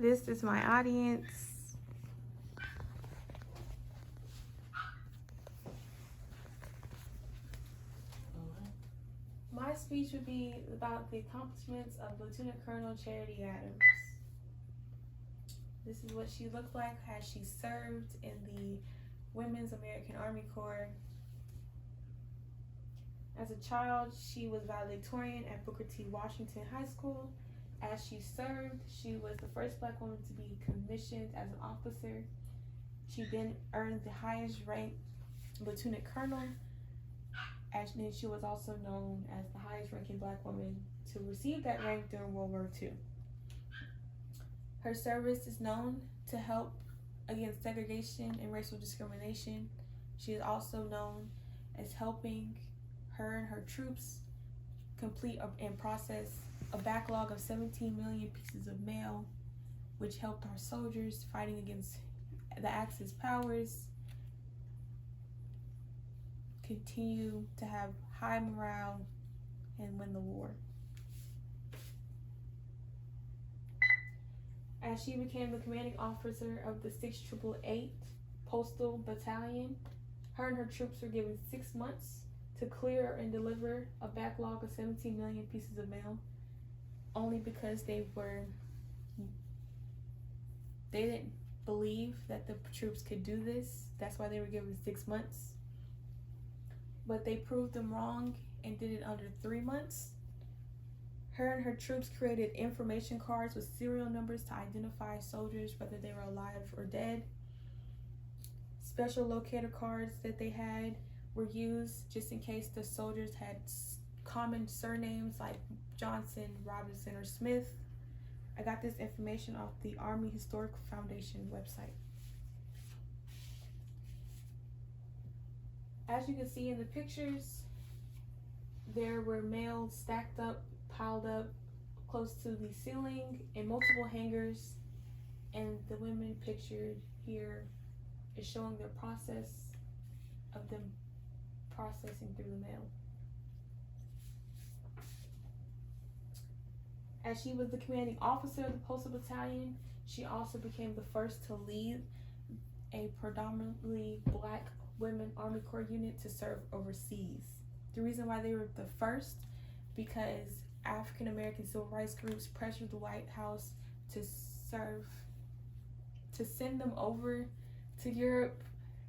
This is my audience. My speech would be about the accomplishments of Lieutenant Colonel Charity Adams. This is what she looked like as she served in the Women's American Army Corps. As a child, she was valedictorian at Booker T. Washington High School. As she served, she was the first Black woman to be commissioned as an officer. She then earned the highest rank, Lieutenant Colonel, and she was also known as the highest ranking Black woman to receive that rank during World War II. Her service is known to help against segregation and racial discrimination. She is also known as helping her and her troops complete and process a backlog of 17 million pieces of mail, which helped our soldiers fighting against the Axis powers continue to have high morale and win the war. As she became the commanding officer of the 6888 Postal Battalion, her and her troops were given 6 months to clear and deliver a backlog of 17 million pieces of mail, only because they didn't believe that the troops could do this. That's why they were given 6 months. But they proved them wrong and did it under 3 months. Her and her troops created information cards with serial numbers to identify soldiers, whether they were alive or dead. Special locator cards that they had were used just in case the soldiers had common surnames like Johnson, Robinson, or Smith. I got this information off the Army Historical Foundation website. As you can see in the pictures, there were mail stacked up, piled up close to the ceiling in multiple hangars, and the women pictured here is showing their process of them processing through the mail. As she was the commanding officer of the Postal Battalion, she also became the first to lead a predominantly Black women Army Corps unit to serve overseas. The reason why they were the first, because African American civil rights groups pressured the White House to send them over to Europe,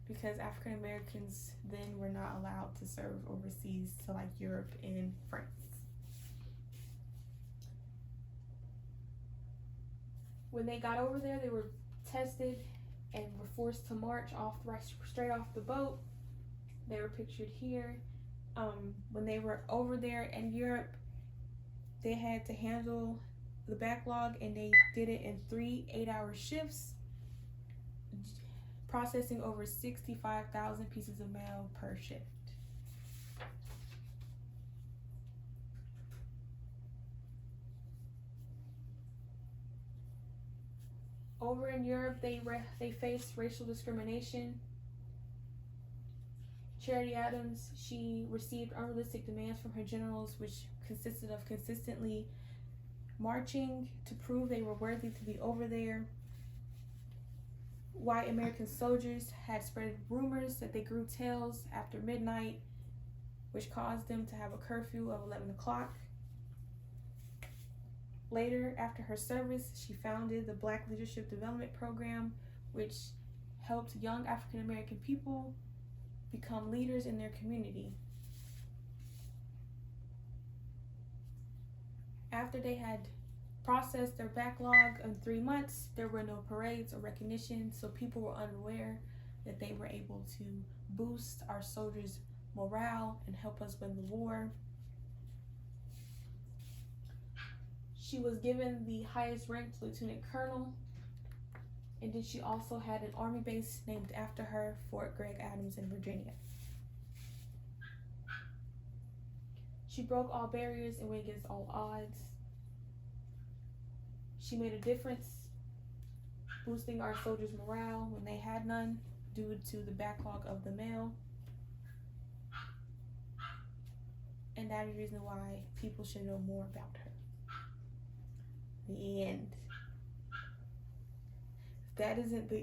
because African Americans then were not allowed to serve overseas to like Europe and France. When they got over there, they were tested and were forced to march straight off the boat. They were pictured here. When they were over there in Europe, they had to handle the backlog, and they did it in 3 8-hour shifts, processing over 65,000 pieces of mail per shift. Over in Europe, they faced racial discrimination. Charity Adams, she received unrealistic demands from her generals, which consisted of consistently marching to prove they were worthy to be over there. White American soldiers had spread rumors that they grew tails after midnight, which caused them to have a curfew of 11 o'clock. Later, after her service, she founded the Black Leadership Development Program, which helped young African American people become leaders in their community. After they had processed their backlog in 3 months, there were no parades or recognition, so people were unaware that they were able to boost our soldiers' morale and help us win the war. She was given the highest ranked Lieutenant Colonel, and then she also had an army base named after her, Fort Gregg Adams in Virginia. She broke all barriers and went against all odds. She made a difference, boosting our soldiers' morale when they had none due to the backlog of the mail. And that is the reason why people should know more about her. The end. that isn't the